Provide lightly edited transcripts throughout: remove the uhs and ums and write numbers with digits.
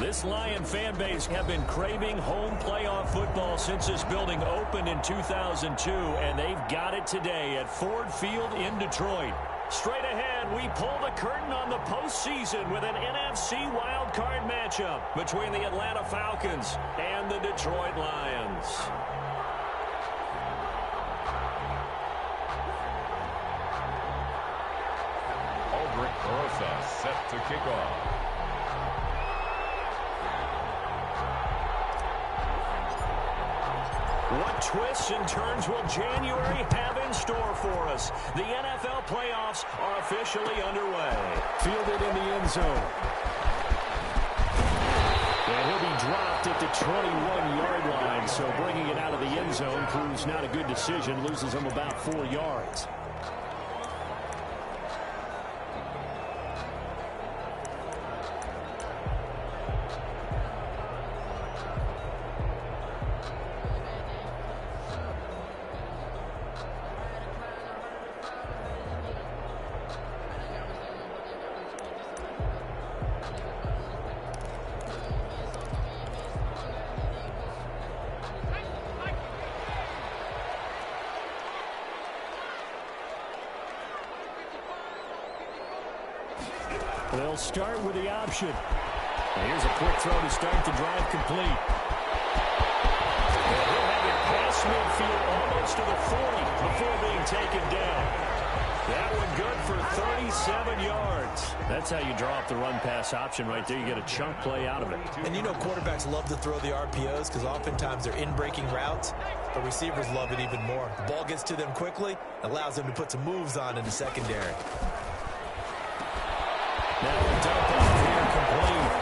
This Lion fan base have been craving home playoff football since this building opened in 2002, and they've got it today at Ford Field in Detroit. Straight ahead, we pull the curtain on the postseason with an NFC wildcard matchup between the Atlanta Falcons and the Detroit Lions. Aldrich Carosa set to kick off. What twists and turns will January have in store for us? The NFL playoffs are officially underway. Fielded in the end zone. And he'll be dropped at the 21-yard line, so bringing it out of the end zone proves not a good decision. Loses him about 4 yards. They'll start with the option. And here's a quick throw to start the drive complete. And he'll have it past midfield almost to the 40 before being taken down. That one good for 37 yards. That's how you draw up the run-pass option right there. You get a chunk play out of it. And you know quarterbacks love to throw the RPOs because oftentimes they're in-breaking routes, but receivers love it even more. The ball gets to them quickly, allows them to put some moves on in the secondary. Now the dump off here complete.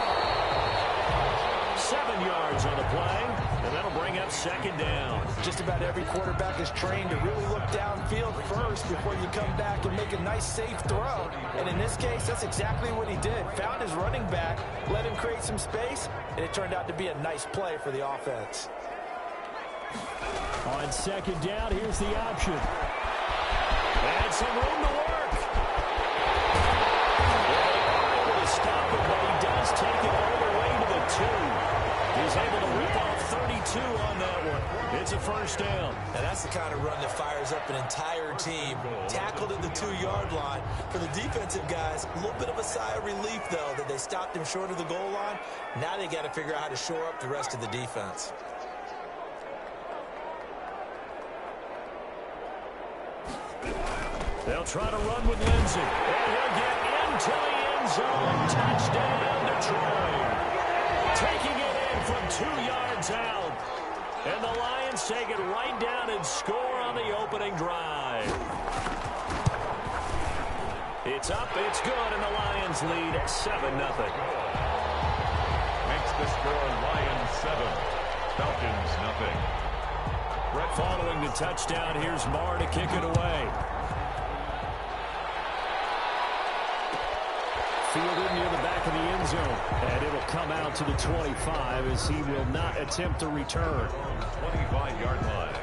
7 yards on the play, and that'll bring up second down. Just about every quarterback is trained to really look downfield first before you come back and make a nice, safe throw. And in this case, that's exactly what he did. Found his running back, let him create some space, and it turned out to be a nice play for the offense. On second down, here's the option. And some room to work. Stop it, but he does take it all the way to the 2. He's able to rip off 32 on that one. It's a first down. And that's the kind of run that fires up an entire team. Tackled at the 2-yard line. For the defensive guys, a little bit of a sigh of relief, though, that they stopped him short of the goal line. Now they got to figure out how to shore up the rest of the defense. They'll try to run with Lindsey. And he'll get into the end zone. Touchdown, Detroit. Taking it in from 2 yards out. And the Lions take it right down and score on the opening drive. It's up, it's good, and the Lions lead at 7-0. Makes the score Lions 7, Falcons 0. Following the touchdown, here's Marr to kick it away. Fielded near the back of the end zone. And it'll come out to the 25 as he will not attempt to return. 25-yard line.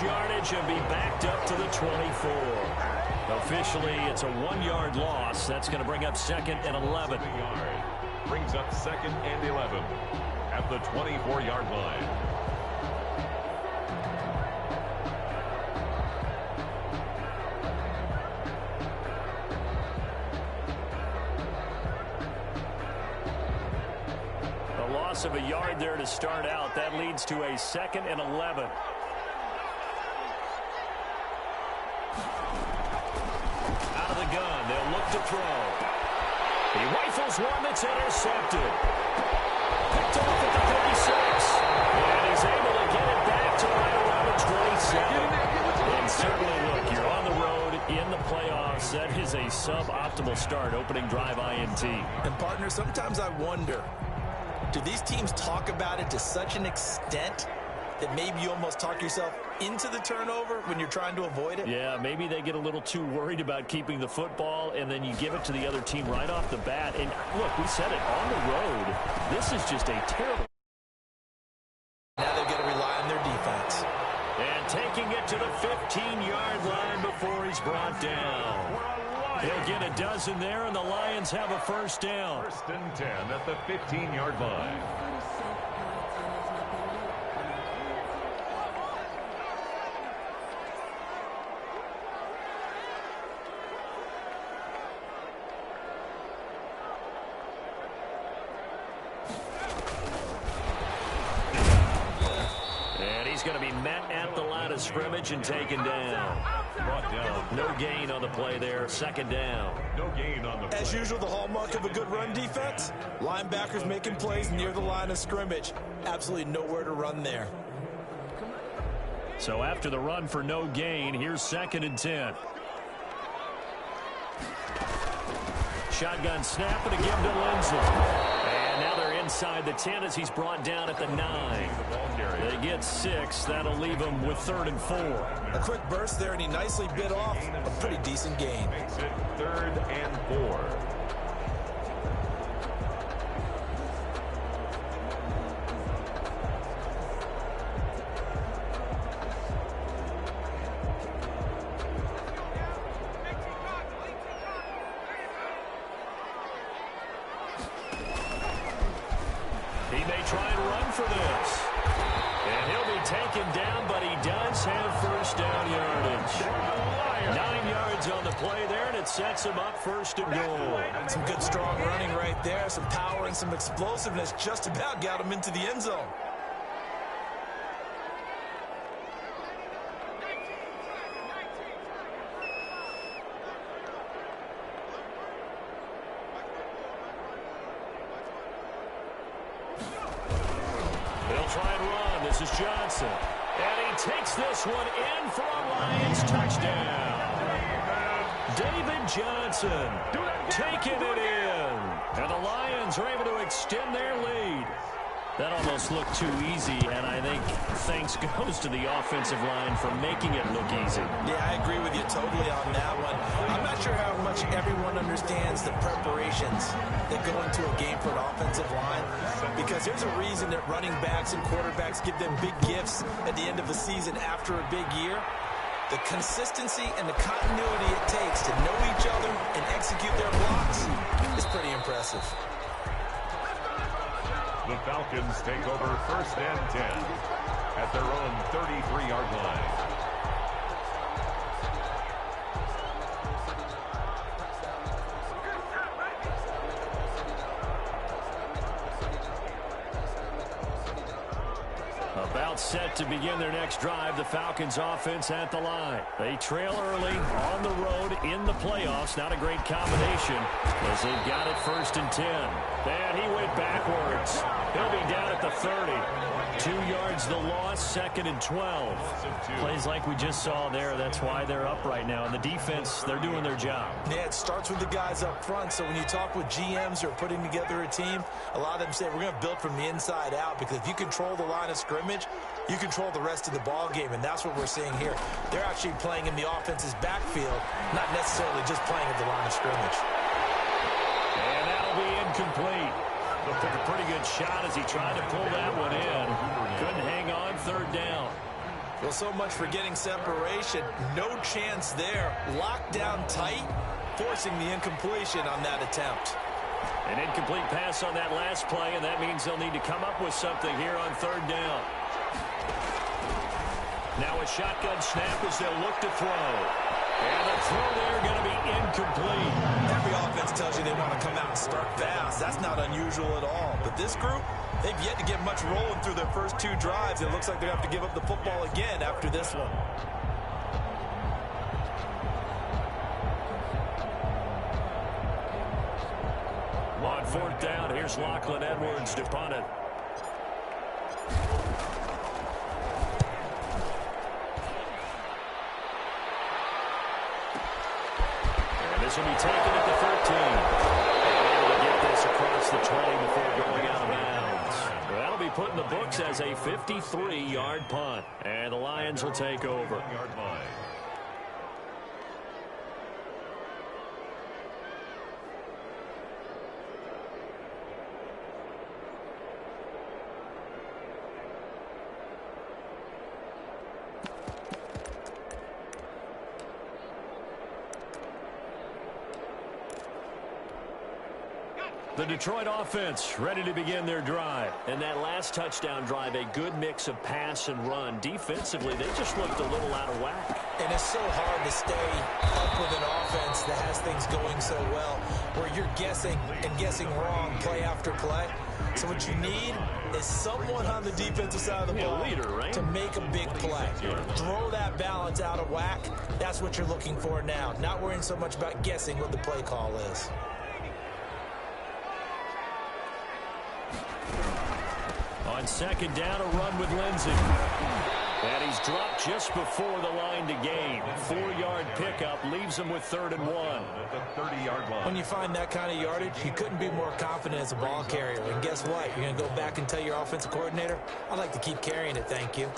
Yardage and be backed up to the 24. Officially, it's a 1-yard loss. That's going to bring up second and 11. Brings up second and 11 at the 24-yard line. A loss of a yard there to start out. That leads to a second and 11. They'll look to throw. He rifles one that's intercepted. Picked off at the 36. And he's able to get it back to right around the 27. And certainly, look, you're on the road in the playoffs. That is a suboptimal start, opening drive INT. And, partner, sometimes I wonder, do these teams talk about it to such an extent that maybe you almost talk yourself into the turnover when you're trying to avoid it? Yeah, maybe they get a little too worried about keeping the football, and then you give it to the other team right off the bat. And, look, we said it, on the road, this is just a terrible. Now they've got to rely on their defense. And taking it to the 15-yard line before he's brought down. He'll get a dozen there, and the Lions have a first down. 1st and 10 at the 15-yard line. Going to be met at the line of scrimmage and taken down. Brought down. No gain on the play there. 2nd down. No gain on the play. As usual, the hallmark of a good run defense, linebackers making plays near the line of scrimmage. Absolutely nowhere to run there. So after the run for no gain, here's 2nd and 10. Shotgun snap and a give to Lindsay. And now they're inside the 10 as he's brought down at the 9. They get 6. That'll leave them with 3rd and 4. A quick burst there, and he nicely bit off a pretty decent gain. Makes it 3rd and 4. He may try and run for this. And he'll be taken down, but he does have first down yardage. 9 yards on the play there, and it sets him up 1st and goal. Some good, strong running right there. Some power and some explosiveness just about got him into the end zone. They'll try and run. This is Johnson. And he takes this one in for a Lions touchdown. David Johnson taking it in. And the Lions are able to extend their lead. That almost looked too easy, and I think thanks goes to the offensive line for making it look easy. Yeah, I agree with you totally on that one. I'm not sure how much everyone understands the preparations that go into a game for an offensive line, because there's a reason that running backs and quarterbacks give them big gifts at the end of a season after a big year. The consistency and the continuity it takes to know each other and execute their blocks is pretty impressive. The Falcons take over 1st and 10 at their own 33-yard line. About set to begin their next drive, the Falcons offense at the line. They trail early on the road in the playoffs. Not a great combination as they've got it 1st and 10. And he went backwards. He'll be down at the 30. 2 yards the loss, 2nd and 12. Plays like we just saw there. That's why they're up right now. And the defense, they're doing their job. Yeah, it starts with the guys up front. So when you talk with GMs who are putting together a team, a lot of them say we're going to build from the inside out, because if you control the line of scrimmage, you control the rest of the ball game, and that's what we're seeing here. They're actually playing in the offense's backfield, not necessarily just playing at the line of scrimmage. And that'll be incomplete. Looked like a pretty good shot as he tried to pull that one in. Couldn't hang on, 3rd down. Well, so much for getting separation. No chance there. Locked down tight, forcing the incompletion on that attempt. An incomplete pass on that last play, and that means they'll need to come up with something here on 3rd down. Now a shotgun snap as they'll look to throw. And the throw there going to be incomplete. Every offense tells you they want to come out and start fast. That's not unusual at all. But this group, they've yet to get much rolling through their first 2 drives. It looks like they have to give up the football again after this one. On 4th down, here's Lachlan Edwards to punt it. This will be taken at the 13. Able to get this across the 20 before going out of bounds. That'll be put in the books as a 53-yard punt. And the Lions will take over. The Detroit offense ready to begin their drive. And that last touchdown drive, a good mix of pass and run. Defensively, they just looked a little out of whack. And it's so hard to stay up with an offense that has things going so well, where you're guessing and guessing wrong play after play. So what you need is someone on the defensive side of the ball leader, right? to make a big play. Throw that balance out of whack. That's what you're looking for now. Not worrying so much about guessing what the play call is. On second down, a run with Lindsey. And he's dropped just before the line to gain. 4-yard pickup leaves him with 3rd and 1. The 30-yard line. When you find that kind of yardage, you couldn't be more confident as a ball carrier. And guess what? You're going to go back and tell your offensive coordinator, I'd like to keep carrying it, thank you.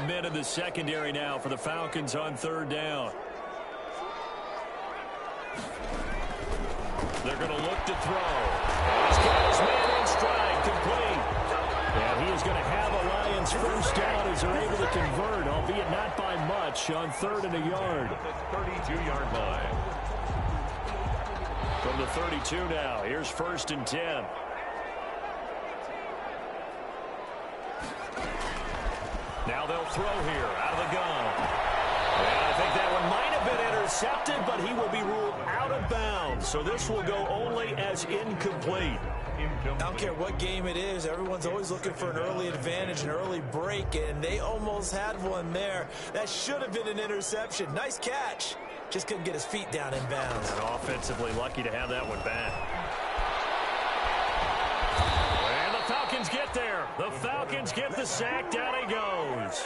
Men in the secondary now for the Falcons on 3rd down. They're going to look to throw. He's got his man in stride, complete. And he is going to have a Lions first down as they're able to convert, albeit not by much, on 3rd and a yard. The 32-yard line. From the 32 now, here's 1st and 10. Now they'll throw here out of the gun. And I think that one might have been intercepted, but he will be ruled out of bounds. So this will go only as incomplete. I don't care what game it is. Everyone's always looking for an early advantage, an early break, and they almost had one there. That should have been an interception. Nice catch. Just couldn't get his feet down in bounds. And offensively lucky to have that one back. Falcons get there. The Falcons get the sack. Down he goes.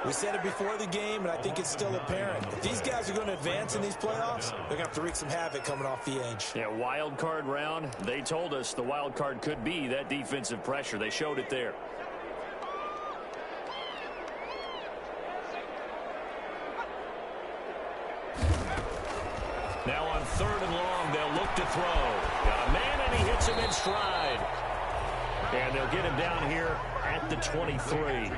We said it before the game, and I think it's still apparent. If these guys are going to advance in these playoffs, they're going to have to wreak some havoc coming off the edge. Yeah, wild card round. They told us the wild card could be that defensive pressure. They showed it there. Now on 3rd and long, they'll look to throw. Got a man, and he hits him in stride. And they'll get him down here at the 23.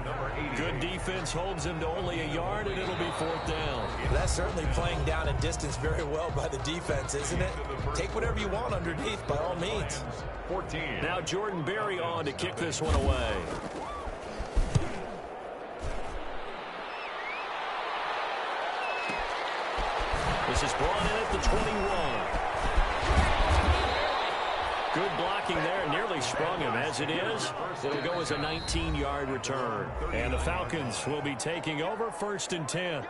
Good defense holds him to only a yard, and it'll be 4th down. That's certainly playing down in distance very well by the defense, isn't it? Take whatever you want underneath, by all means. 14. Now Jordan Berry on to kick this one away. This is brought in at the 21. Good blocking there, nearly sprung him. As it is, it'll go as a 19-yard return. And the Falcons will be taking over 1st and 10.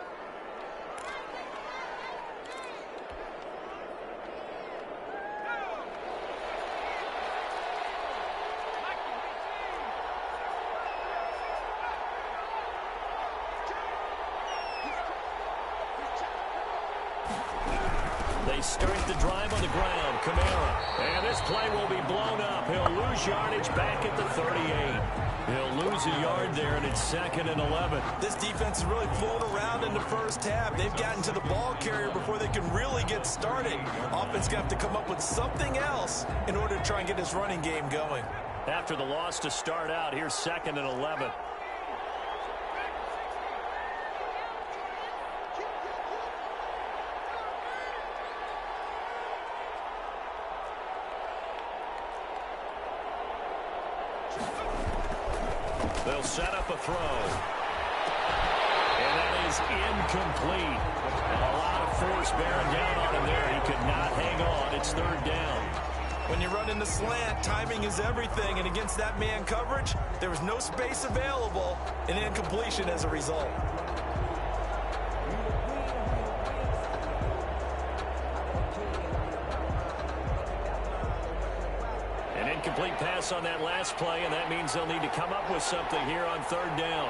They start the drive on the ground. Kamara. And this play will be blown up. He'll lose yardage back at the 38. He'll lose a yard there, and it's 2nd and 11. This defense is really flown around in the first half. They've gotten to the ball carrier before they can really get started. Offense going to have to come up with something else in order to try and get this running game going. After the loss to start out, here's 2nd and 11. They'll set up a throw. And that is incomplete. And a lot of force bearing down on him there. He could not hang on. It's 3rd down. When you run in the slant, timing is everything. And against that man coverage, there was no space available, and incompletion as a result. Incomplete pass on that last play, and that means they'll need to come up with something here on third down.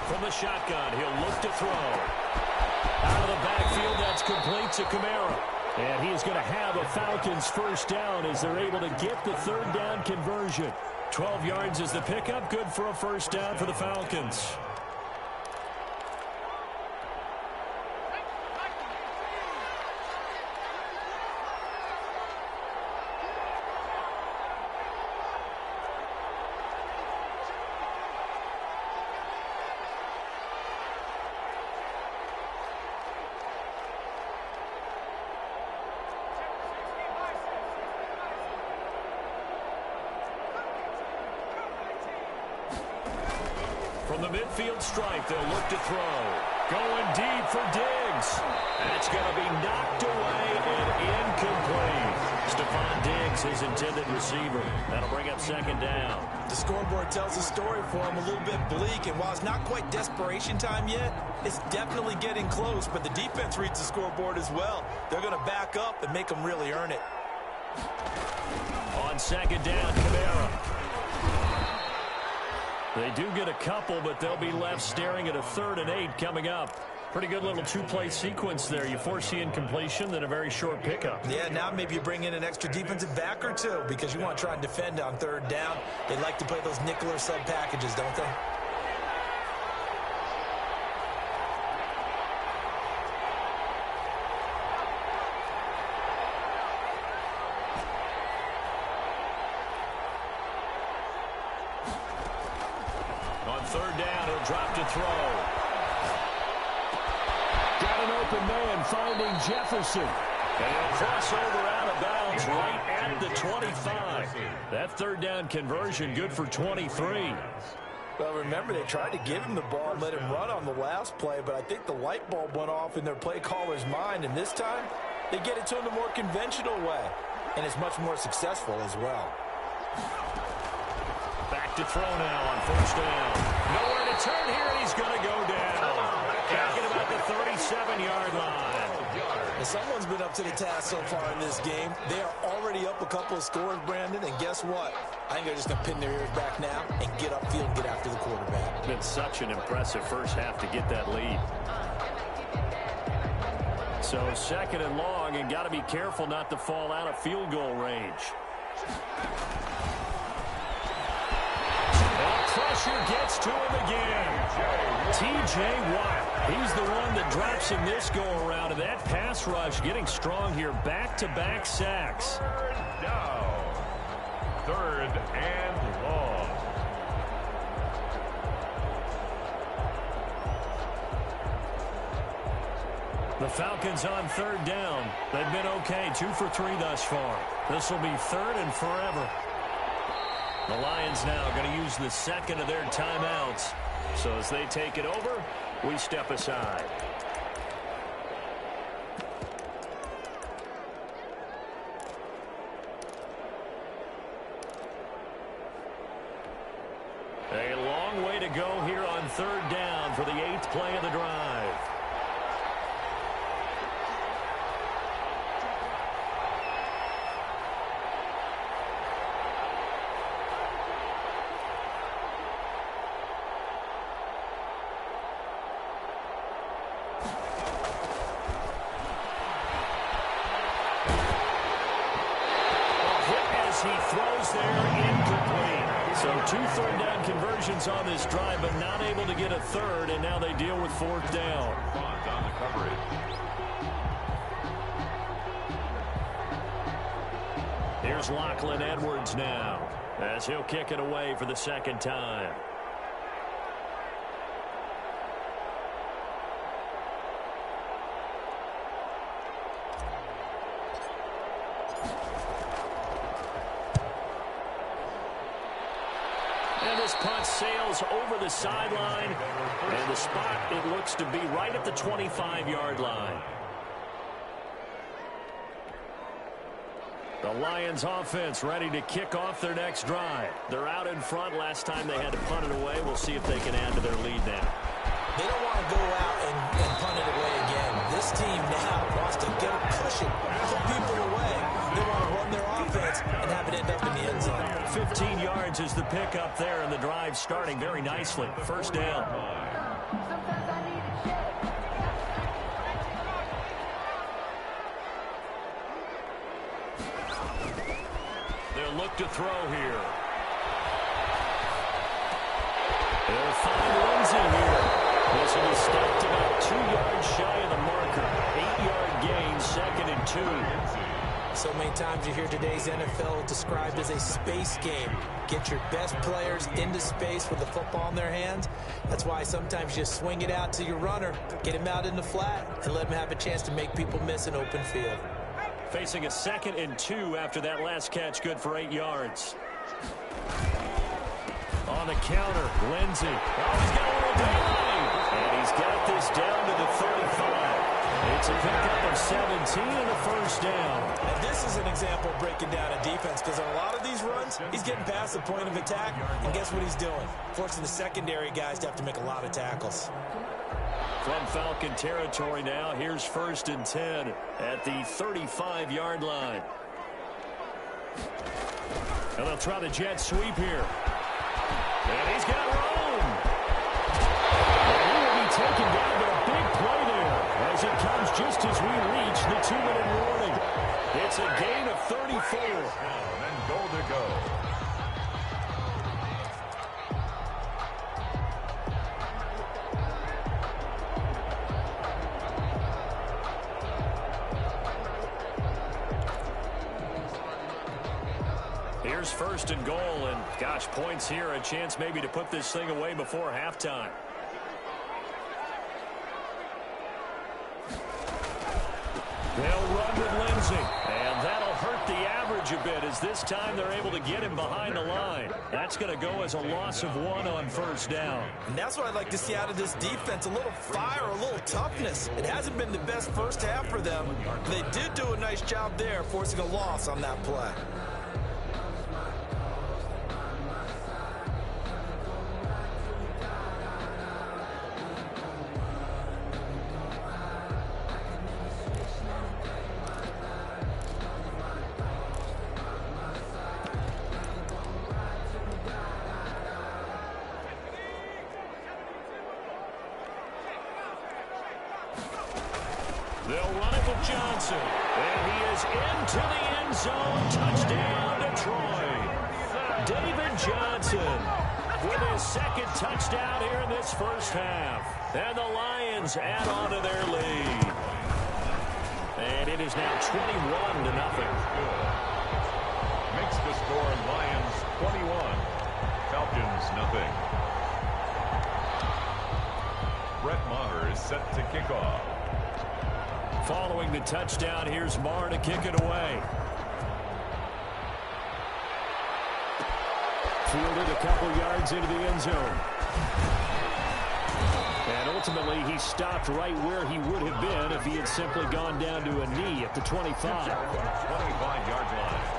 From the shotgun, he'll look to throw. Out of the backfield, that's complete to Kamara. And he's going to have a Falcons first down as they're able to get the third down conversion. 12 yards is the pickup. Good for a first down for the Falcons. From the midfield stripe, they'll look to throw. Going deep for Diggs. That's going to be knocked away and incomplete. Stephon Diggs, his intended receiver. That'll bring up second down. The scoreboard tells a story for him, a little bit bleak, and while it's not quite desperation time yet, it's definitely getting close, but the defense reads the scoreboard as well. They're going to back up and make them really earn it. On second down, Kamara. They do get a couple, but they'll be left staring at a 3rd and 8 coming up. Pretty good little two-play sequence there. You force the incompletion, then a very short pickup. Yeah, now maybe you bring in an extra defensive back or two because you want to try and defend on third down. They like to play those nickel or sub packages, don't they? Third down, he'll drop to throw. Got an open man finding Jefferson. And he'll cross over out of bounds right at the 25. That third down conversion good for 23. Well, remember, they tried to give him the ball and let him run on the last play, but I think the light bulb went off in their play caller's mind, and this time they get it to him the more conventional way, and it's much more successful as well. Back to throw now on first down. Nowhere to turn here, and he's going to go down. Back at about the 37-yard line. And someone's been up to the task so far in this game. They are already up a couple of scores, Brandon, and guess what? I think they're just going to pin their ears back now and get upfield and get after the quarterback. It's been such an impressive first half to get that lead. So second and long, and got to be careful not to fall out of field goal range. Pressure gets to him again. T.J. Watt, he's the one that drops him this go-around, and that pass rush getting strong here. Back-to-back sacks. Third down. Third and long. The Falcons on third down. They've been okay, 2 for 3 thus far. This will be third and forever. The Lions now going to use the second of their timeouts. So as they take it over, we step aside. A long way to go here on third down for the 8th play of the drive. He throws there, incomplete. So 2 third down conversions on this drive, but not able to get a third, and now they deal with 4th down. On the coverage. Here's Lachlan Edwards now, as he'll kick it away for the second time. Punt sails over the sideline, and the spot, it looks to be right at the 25-yard line. The Lions offense ready to kick off their next drive. They're out in front. Last time they had to punt it away. We'll see if they can add to their lead now. They don't want to go out and punt it away again. This team now wants to get a cushion, put people away. They want to run their offense and have it end up in the end zone. 15 yards is the pickup there, and the drive starting very nicely. First down. They'll look to throw here. They'll find Lindsey here. This will be stopped about 2 yards shy of the marker. 8-yard gain, 2nd and 2. So many times you hear today's NFL described as a space game. Get your best players into space with the football in their hands. That's why sometimes you just swing it out to your runner, get him out in the flat, and let him have a chance to make people miss an open field. Facing a 2nd and 2 after that last catch, good for 8 yards. On the counter, Lindsey. Oh, he's got a little daylight. And he's got this down to the 35. It's a pickup of 17 and a first down. And this is an example of breaking down a defense, because on a lot of these runs, he's getting past the point of attack, and guess what he's doing? Forcing the secondary guys to have to make a lot of tackles. From Falcon territory now, here's 1st and 10 at the 35-yard line. And they'll try the jet sweep here. And he's got room. And he will be taken down, but a big play there as it comes just as we reach the 2-minute warning. It's a gain of 34. And goal to go. Here's 1st and goal, and gosh, points here, a chance maybe to put this thing away before halftime. They'll run with Lindsey, and that'll hurt the average a bit as this time they're able to get him behind the line. That's going to go as a loss of 1 on 1st down. And that's what I'd like to see out of this defense, a little fire, a little toughness. It hasn't been the best first half for them. They did do a nice job there, forcing a loss on that play. They'll run it with Johnson. And he is into the end zone. Touchdown, Detroit. David Johnson with his 2nd touchdown here in this first half. And the Lions add on to their lead. And it is now 21-0. Makes the score Lions 21, Falcons nothing. Brett Maher is set to kick off. Following the touchdown, here's Maher to kick it away. Fielded a couple yards into the end zone. And ultimately, he stopped right where he would have been if he had simply gone down to a knee at the 25. 25-yard line.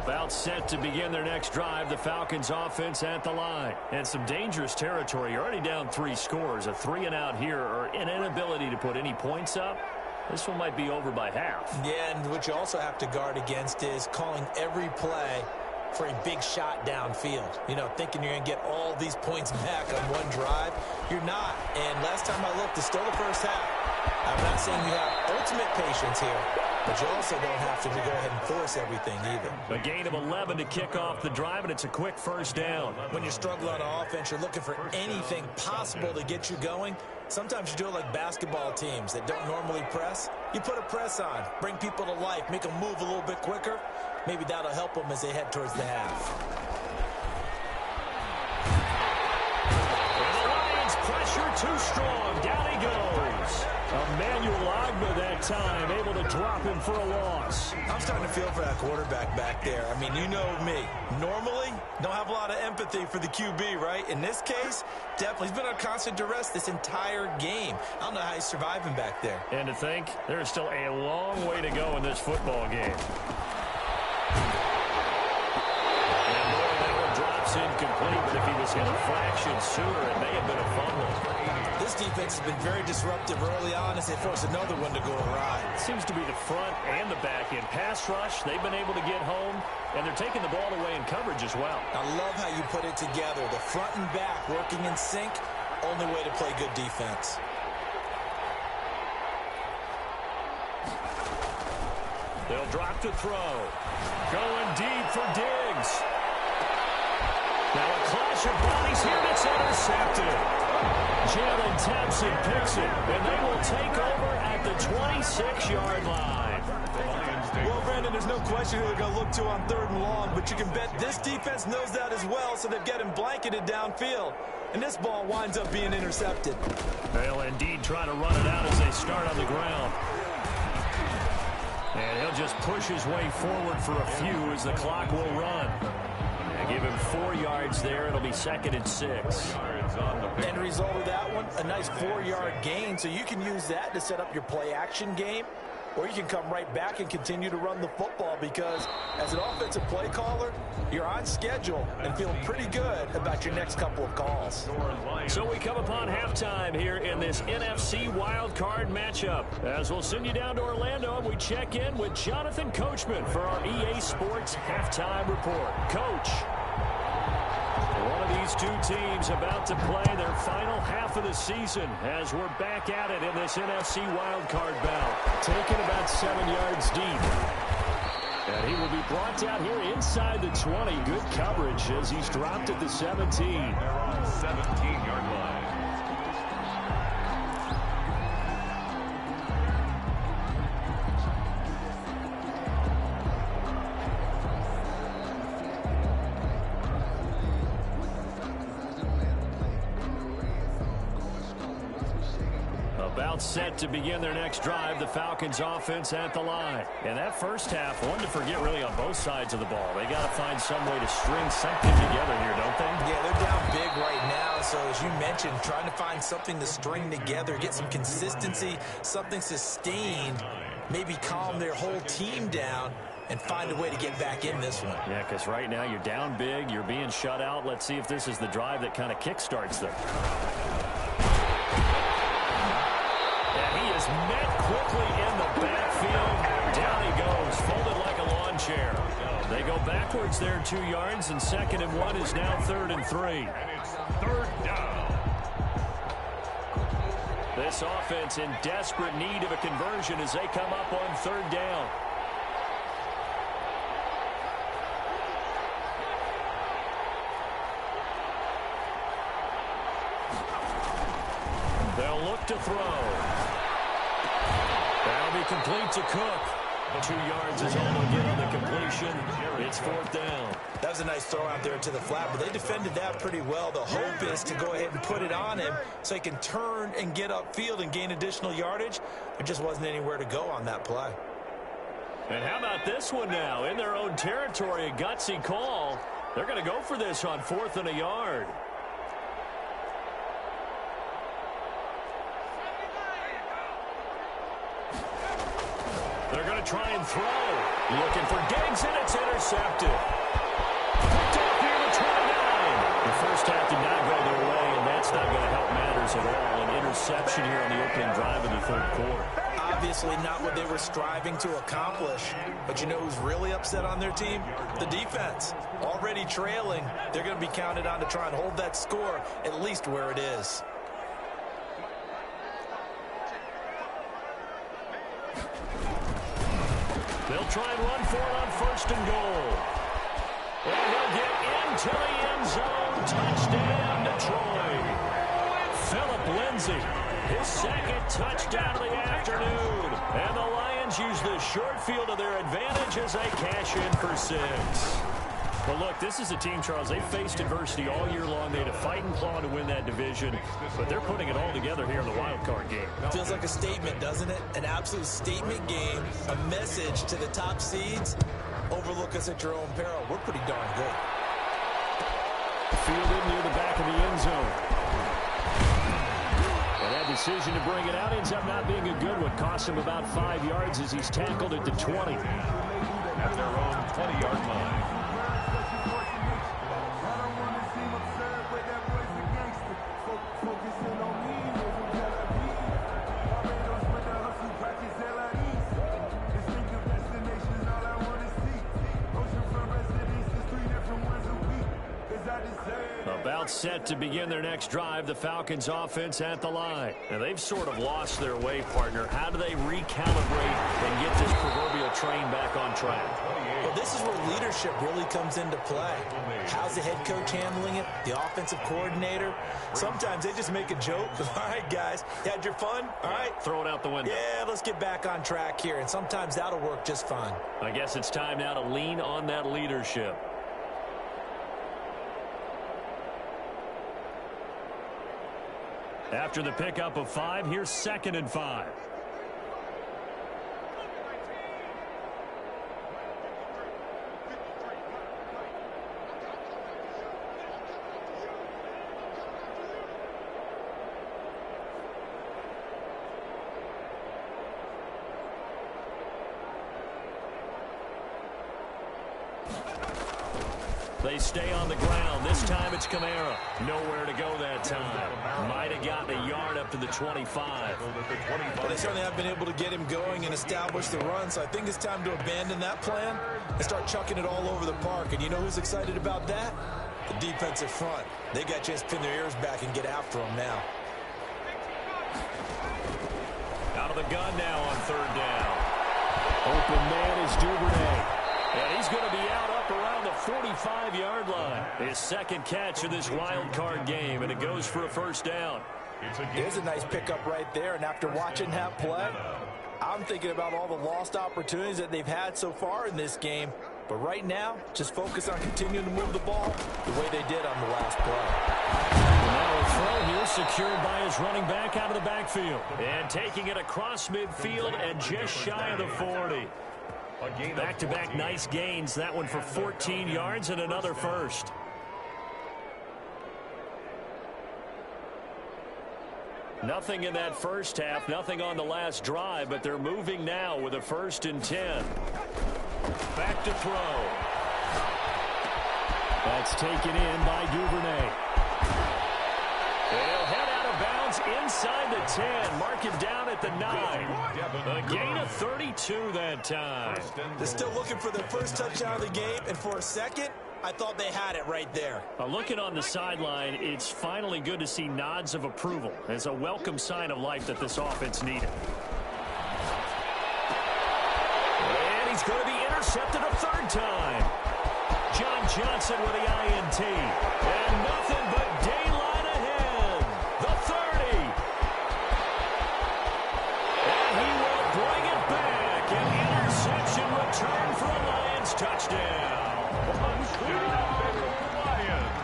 About set to begin their next drive, the Falcons offense at the line. And some dangerous territory. You're already down 3 scores. A 3-and-out here, or an inability to put any points up. This one might be over by half. Yeah, and what you also have to guard against is calling every play for a big shot downfield. You know, thinking you're going to get all these points back on one drive. You're not. And last time I looked, it's still the first half. I'm not saying you have ultimate patience here, but you also don't have to go ahead and force everything either. A gain of 11 to kick off the drive, and it's a quick first down. When you're struggling on offense, you're looking for anything possible to get you going. Sometimes you do it like basketball teams that don't normally press. You put a press on, bring people to life, make them move a little bit quicker. Maybe that'll help them as they head towards the half. And the Lions pressure too strong. Down he goes. Emmanuel Ogbah that time, able to drop him for a loss. I'm starting to feel for that quarterback back there. I mean, you know me. Normally, don't have a lot of empathy for the QB, right? In this case, definitely. He's been on constant duress this entire game. I don't know how he's surviving back there. And to think, there's still a long way to go in this football game. And boy, that one drops pass incomplete, but if he was hit a fraction sooner, it may have been a fumble. This defense has been very disruptive early on as they force another one to go awry. It seems to be the front and the back end. Pass rush, they've been able to get home, and they're taking the ball away in coverage as well. I love how you put it together. The front and back working in sync, only way to play good defense. They'll drop to throw. Going deep for Diggs. Now a clash of bodies here, and it's intercepted. Jalen Thompson picks it, and they will take over at the 26-yard line. Well, Brandon, there's no question who they're going to look to on 3rd and long, but you can bet this defense knows that as well, so they've got him blanketed downfield. And this ball winds up being intercepted. They'll indeed try to run it out as they start on the ground. And he'll just push his way forward for a few as the clock will run. And give him 4 yards there. It'll be 2nd and 6. End result of that one, a nice 4-yard gain. So you can use that to set up your play-action game, or you can come right back and continue to run the football because as an offensive play caller, you're on schedule and feel pretty good about your next couple of calls. So we come upon halftime here in this NFC wildcard matchup. As we'll send you down to Orlando and we check in with Jonathan Coachman for our EA Sports Halftime Report. Coach. One of these two teams about to play their final half of the season as we're back at it in this NFC wildcard bout. Taken about 7 yards deep. And he will be brought down here inside the 20. Good coverage as he's dropped at the 17. 17-yard line. About set to begin their next drive, the Falcons offense at the line. And that first half, one to forget really on both sides of the ball. They got to find some way to string something together here, don't they? Yeah, they're down big right now. So as you mentioned, trying to find something to string together, get some consistency, something sustained, maybe calm their whole team down and find a way to get back in this one. Yeah, because right now you're down big, you're being shut out. Let's see if this is the drive that kind of kickstarts them. Met quickly in the backfield. Down he goes, folded like a lawn chair. They go backwards there 2 yards, and 2nd and 1 is now 3rd and 3. And it's 3rd down. This offense in desperate need of a conversion as they come up on 3rd down. They'll look to throw. That'll be complete to Cook. 2 yards is all they'll get on the completion. It's 4th down. That was a nice throw out there to the flat, but they defended that pretty well. The hope is to go ahead and put it on him so he can turn and get upfield and gain additional yardage. There just wasn't anywhere to go on that play. And how about this one now? In their own territory, a gutsy call. They're going to go for this on 4th and a yard. They're going to try and throw. Looking for Diggs, and it's intercepted. Picked up here to 29. The first half did not go their way, and that's not going to help matters at all. An interception here on the opening drive of the 3rd quarter. Obviously not what they were striving to accomplish. But you know who's really upset on their team? The defense. Already trailing. They're going to be counted on to try and hold that score at least where it is. They'll try and run for it on 1st and goal. And he'll get into the end zone. Touchdown, Detroit. Phillip Lindsay, his 2nd touchdown of the afternoon. And the Lions use the short field to their advantage as they cash in for 6. But look, this is a team, Charles, they faced adversity all year long. They had to fight and claw to win that division, but they're putting it all together here in the wild card game. Feels like a statement, doesn't it? An absolute statement game, a message to the top seeds. Overlook us at your own peril. We're pretty darn good. Fielded near the back of the end zone. And that decision to bring it out ends up not being a good one. Costs him about 5 yards as he's tackled at the 20. At their own 20-yard line. About set to begin their next drive, the Falcons offense at the line. Now, they've sort of lost their way, partner. How do they recalibrate and get this proverbial train back on track? Well, this is where leadership really comes into play. How's the head coach handling it? The offensive coordinator? Sometimes they just make a joke. All right, guys, you had your fun? All right. Throw it out the window. Yeah, let's get back on track here, and sometimes that'll work just fine. I guess it's time now to lean on that leadership. After the pickup of 5, here's 2nd and 5. They stay on the ground. This time it's Kamara. Nowhere to go that time. Might have gotten a yard up to the 25. Well, they certainly have been able to get him going and establish the run, so I think it's time to abandon that plan and start chucking it all over the park. And you know who's excited about that? The defensive front. They got a chance to pin their ears back and get after him now. Out of the gun now on 3rd down. Open man is Duvernay. And he's going to be out up around the 45-yard line. His 2nd catch of this wild card game, and it goes for a 1st down. There's a nice pickup right there, and after watching that play, I'm thinking about all the lost opportunities that they've had so far in this game. But right now, just focus on continuing to move the ball the way they did on the last play. Now a throw here secured by his running back out of the backfield. And taking it across midfield and just shy of the 40. Back-to-back nice gains. That one for 14 yards and another 1st. Nothing in that first half, nothing on the last drive, but they're moving now with a 1st and 10. Back to throw. That's taken in by Duvernay. They'll head out of bounds inside the 10. Mark him down at the 9. A gain of 32 that time. They're still looking for their first touchdown of the game, and for a second, I thought they had it right there. Looking on the sideline, it's finally good to see nods of approval. It's a welcome sign of life that this offense needed. And he's going to be intercepted a 3rd time. John Johnson with the INT. And nothing but daylight ahead. The 30. And he will bring it back. An interception return for a Lions touchdown.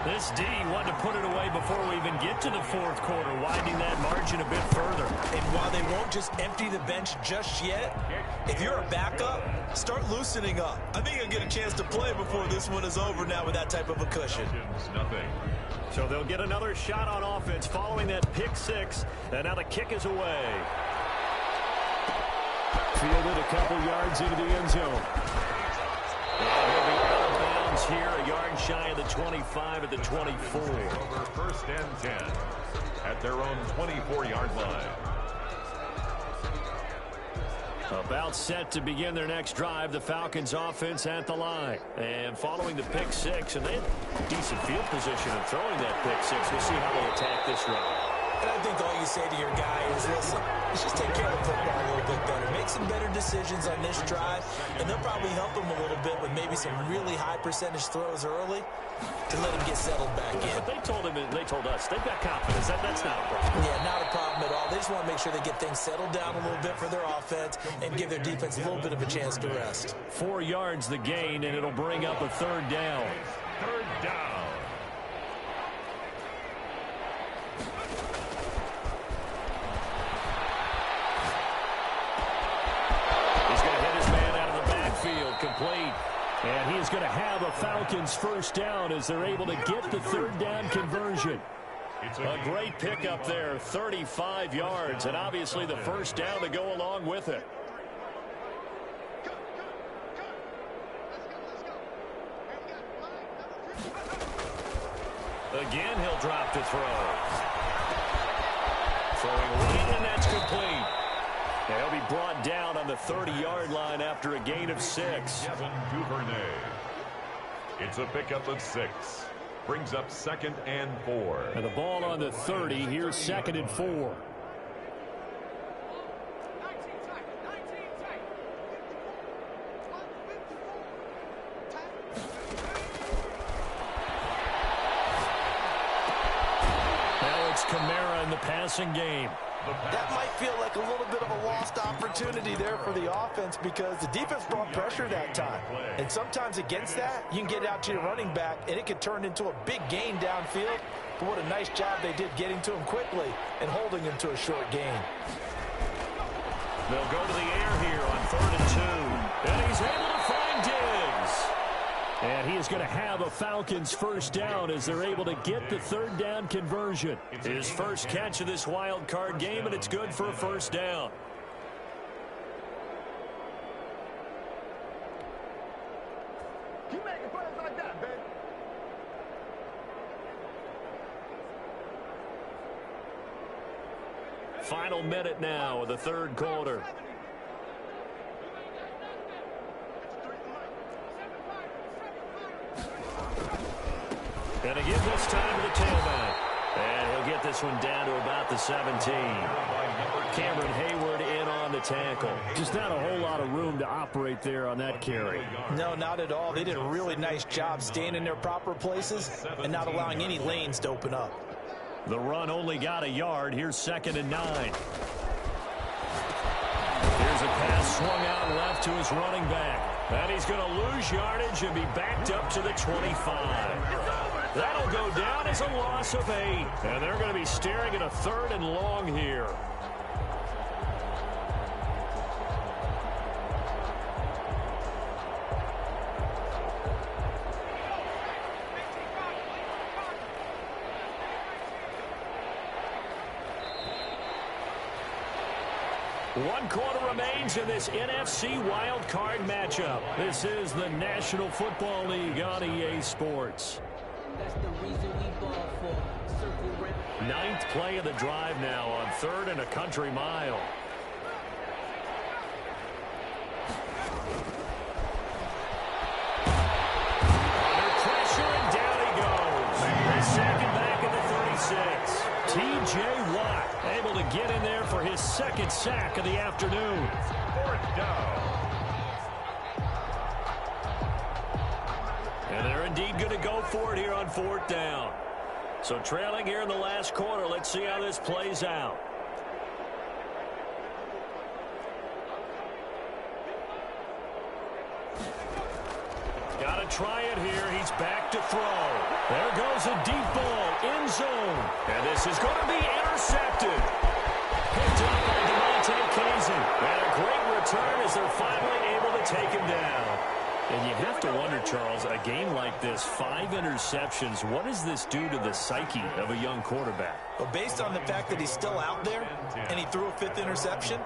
This D wanted to put it away before we even get to the 4th quarter, widening that margin a bit further. And while they won't just empty the bench just yet, if you're a backup, start loosening up. I think you'll get a chance to play before this one is over now with that type of a cushion. So they'll get another shot on offense following that pick 6, and now the kick is away. Fielded a couple yards into the end zone. And he'll be out of bounds here, a yard shy of the 25 at the 24. Over 1st and 10 at their own 24-yard line. About set to begin their next drive, the Falcons offense at the line. And following the pick 6, and they had decent field position in throwing that pick 6. We'll see how they attack this round. And I think all you say to your guy is, listen, let's just take care of the football a little bit better. Make some better decisions on this drive, and they'll probably help him a little bit with maybe some really high percentage throws early to let him get settled back in. But they told us, they've got confidence. That's not a problem. Yeah, not a problem at all. They just want to make sure they get things settled down a little bit for their offense and give their defense a little bit of a chance to rest. 4 yards the gain, and it'll bring up a 3rd down. 3rd down. Complete. And he is going to have a Falcons 1st down as they're able to get the 3rd down conversion. A great pickup there, 35 yards, and obviously the 1st down to go along with it. Again, he'll drop to throw. Throwing right, and that's complete. And he'll be brought down on the 30-yard line after a gain of 6. Duvernay. It's a pickup of 6. Brings up 2nd and 4. And the ball on the 30. Here's 2nd and 4. Kamara in the passing game. That might feel like a little bit of a lost opportunity there for the offense because the defense brought pressure that time. And sometimes against that, you can get out to your running back, and it could turn into a big gain downfield. But what a nice job they did getting to him quickly and holding him to a short gain. They'll go to the air here on 3rd and 2. And he's able to find Diggs. And he is going to have a Falcons first down as they're able to get the 3rd down conversion. His first catch of this wild card game, and it's good for a first down. Keep making plays like that, baby. Final minute now of the 3rd quarter. And again this time to the tailback. And he'll get this one down to about the 17. Cameron Hayward in on the tackle. Just not a whole lot of room to operate there on that carry. No, not at all. They did a really nice job staying in their proper places and not allowing any lanes to open up. The run only got a yard. Here's 2nd and 9. Here's a pass swung out left to his running back. And he's going to lose yardage and be backed up to the 25. That'll go down as a loss of 8. And they're going to be staring at a 3rd and long here. One quarter remains in this NFC wildcard matchup. This is the National Football League on EA Sports. That's the reason we ball for. Circle rip. 9th play of the drive now on 3rd and a country mile. Under pressure, and down he goes. The 2nd back at the 36. T.J. Watt able to get in there for his 2nd sack of the afternoon. 4th down. And they're indeed going to go for it here on 4th down. So trailing here in the last quarter. Let's see how this plays out. Got to try it here. He's back to throw. There goes a deep ball. End zone. And this is going to be intercepted. Picked up by Demonte Casey. And a great return as they're finally able to take him down. And you have to wonder, Charles, a game like this, 5 interceptions, what does this do to the psyche of a young quarterback? Well, based on the fact that he's still out there and he threw a 5th interception,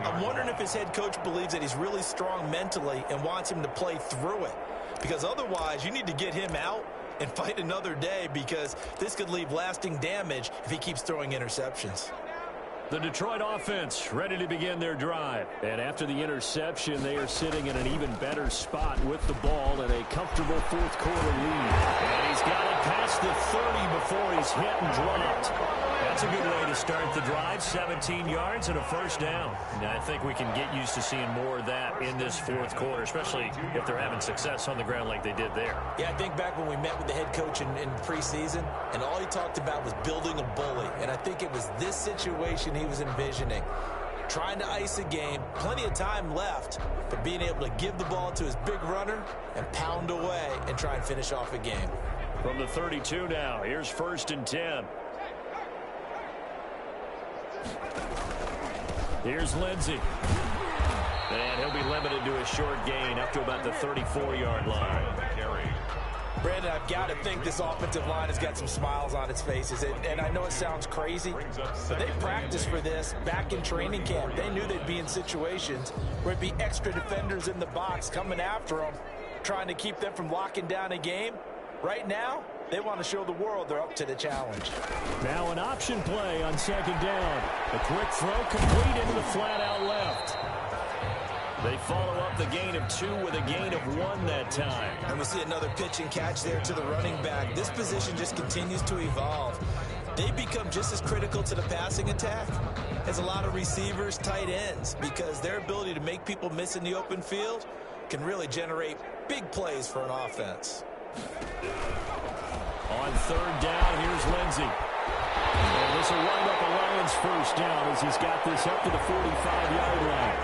I'm wondering if his head coach believes that he's really strong mentally and wants him to play through it. Because otherwise, you need to get him out and fight another day because this could leave lasting damage if he keeps throwing interceptions. The Detroit offense ready to begin their drive. And after the interception, they are sitting in an even better spot with the ball and a comfortable 4th quarter lead. And he's got it past the 30 before he's hit and dropped. That's a good way to start the drive. 17 yards and a first down. And I think we can get used to seeing more of that in this 4th quarter, especially if they're having success on the ground like they did there. Yeah, I think back when we met with the head coach in preseason, and all he talked about was building a bully. And I think it was this situation he was envisioning. Trying to ice a game, plenty of time left, but being able to give the ball to his big runner and pound away and try and finish off a game. From the 32 now, here's 1st and 10. Here's Lindsey. And he'll be limited to a short gain up to about the 34-yard line. Brandon, I've got to think this offensive line has got some smiles on its faces. And I know it sounds crazy, but they practiced for this back in training camp. They knew they'd be in situations where it'd be extra defenders in the box coming after them, trying to keep them from locking down a game. Right now, they want to show the world they're up to the challenge. Now an option play on 2nd down. A quick throw complete into the flat out left. They follow up the gain of 2 with a gain of 1 that time. And we see another pitch and catch there to the running back. This position just continues to evolve. They become just as critical to the passing attack as a lot of receivers, tight ends, because their ability to make people miss in the open field can really generate big plays for an offense. On 3rd down, here's Lindsey. And this will wind up a Lions first down as he's got this up to the 45-yard line.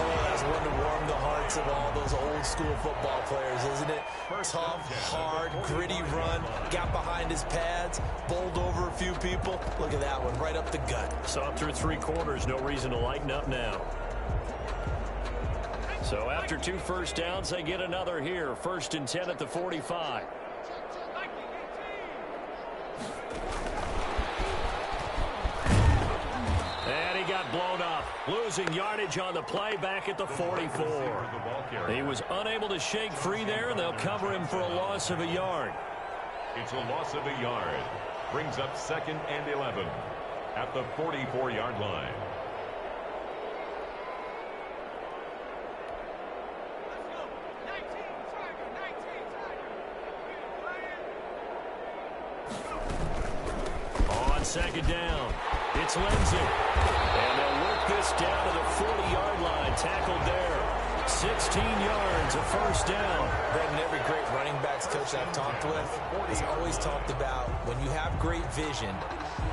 Oh, that's one to warm the hearts of all those old school football players, isn't it? Tough, hard, gritty run, got behind his pads, bowled over a few people. Look at that one, right up the gut. So up through 3 quarters, no reason to lighten up now. So after 2 first downs, they get another here. 1st and 10 at the 45. And he got blown up, losing yardage on the play back at the 44. He was unable to shake free there, and they'll cover him for a loss of a yard. It's a loss of a yard. Brings up 2nd and 11 at the 44-yard line. On 2nd down, it's Lindsey. And they'll work this down to the 40-yard line. Tackled there. 16 yards, a 1st down. Brendan, every great running backs coach I've talked with has always talked about when you have great vision,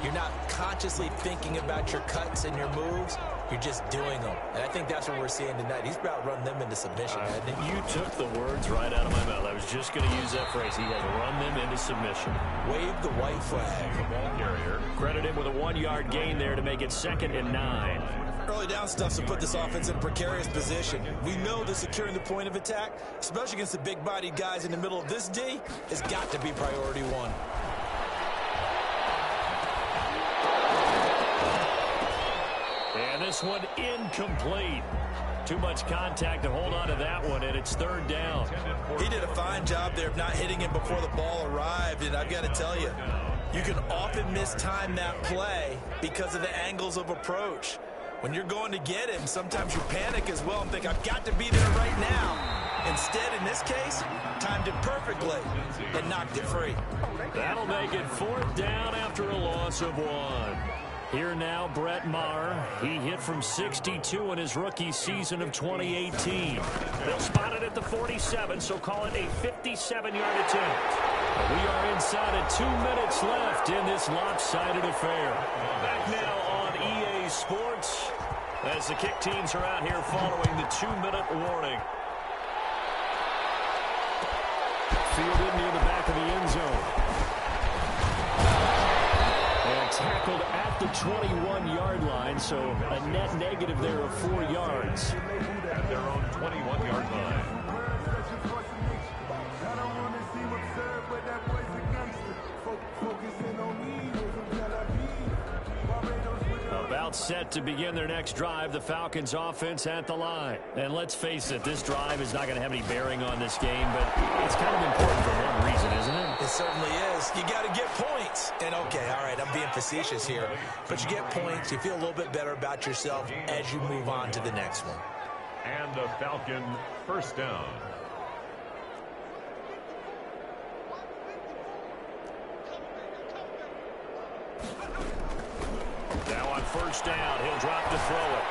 you're not consciously thinking about your cuts and your moves. You're just doing them. And I think that's what we're seeing tonight. He's about running them into submission, hasn't he? You took the words right out of my mouth. I was just going to use that phrase. He has run them into submission. Wave the white flag. The ball carrier. Credit him with a 1-yard gain there to make it 2nd and 9. Early down stuff to put this offense in a precarious position. We know that securing the point of attack, especially against the big-bodied guys in the middle of this D, has got to be priority 1. And this one incomplete. Too much contact to hold on to that one, and it's 3rd down. He did a fine job there of not hitting him before the ball arrived, and I've got to tell you, you can often mistime that play because of the angles of approach. When you're going to get him, sometimes you panic as well and think, I've got to be there right now. Instead, in this case, timed it perfectly and knocked it free. That'll make it 4th down after a loss of 1. Here now, Brett Maher. He hit from 62 in his rookie season of 2018. They'll spot it at the 47, so call it a 57-yard attempt. We are inside of 2 minutes left in this lopsided affair. Back now on EA Sports as the kick teams are out here following the 2-minute warning. Fielded near the back of the end zone. And tackled at the 21-yard line, so a net negative there of 4 yards. At their own 21-yard line. About set to begin their next drive, the Falcons offense at the line. And let's face it, this drive is not going to have any bearing on this game, but it's kind of important for one reason, isn't it? It certainly is. You got to get points. And okay, all right, I'm being facetious here, but you get points, you feel a little bit better about yourself as you move on to the next one. And a Falcon 1st down. Now on 1st down, he'll drop to throw it.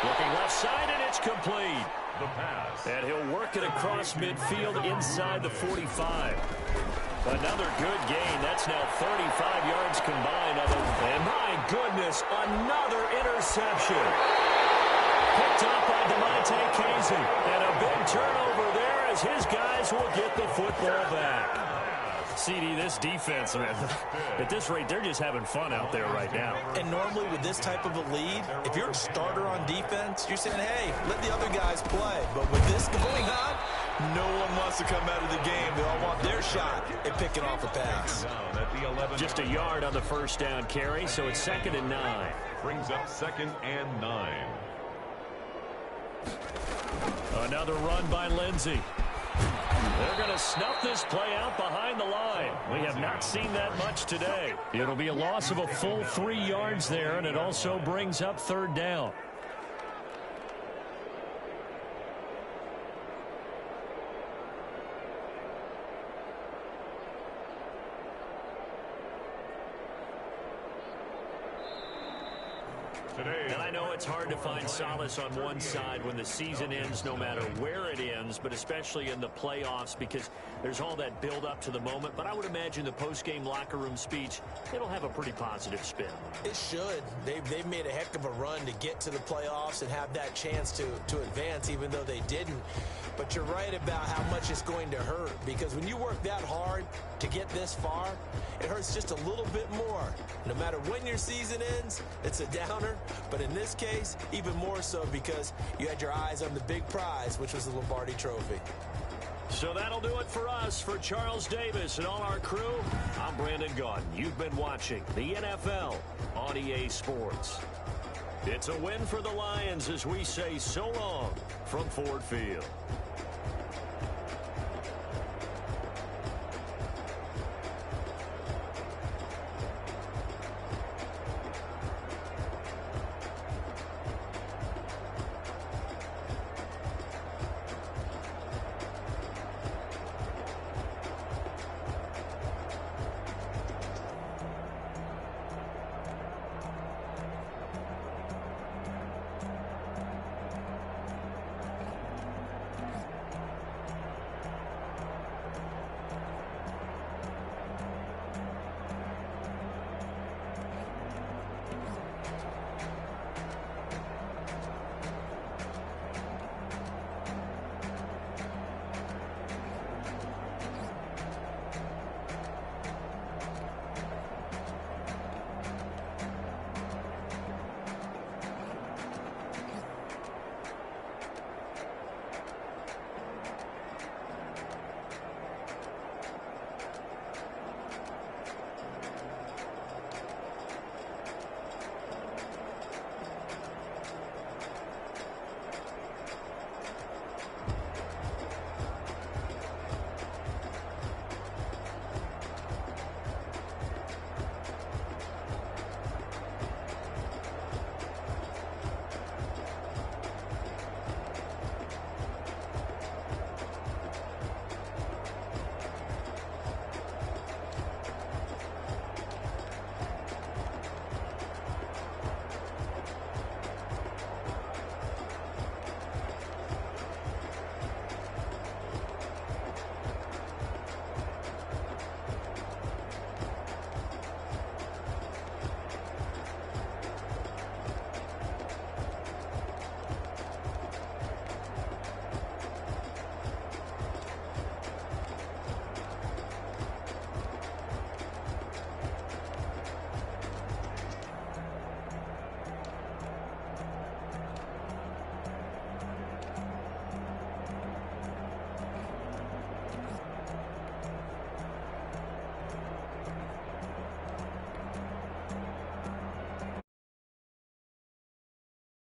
Looking left side, and it's complete. The pass. And he'll work it across midfield inside the 45. Another good gain. That's now 35 yards combined. And my goodness, another interception. Picked up by DeMonte Casey. And a big turnover there as his guys will get the football back. CD, this defense, man, at this rate, they're just having fun out there right now. And normally with this type of a lead, if you're a starter on defense, you're saying, hey, let the other guys play. But with this going on, no one wants to come out of the game. They all want their shot at picking off a pass. Just a yard on the 1st down carry, so it's 2nd and 9. Brings up 2nd and 9. Another run by Lindsey. They're going to snuff this play out behind the line. We have not seen that much today. It'll be a loss of a full 3 yards there, and it also brings up 3rd down. today. And I know it's hard to find solace on one side when the season ends, no matter where it ends, but especially in the playoffs, because there's all that build up to the moment. But I would imagine the post-game locker room speech, it'll have a pretty positive spin. It should. They've made a heck of a run to get to the playoffs and have that chance to advance, even though they didn't. But you're right about how much it's going to hurt, because when you work that hard to get this far, it hurts just a little bit more. No matter when your season ends, it's a downer. But in this case, even more so, because you had your eyes on the big prize, which was the Lombardi Trophy. So that'll do it for us. For Charles Davis and all our crew, I'm Brandon Gaudin. You've been watching the NFL on EA Sports. It's a win for the Lions as we say so long from Ford Field.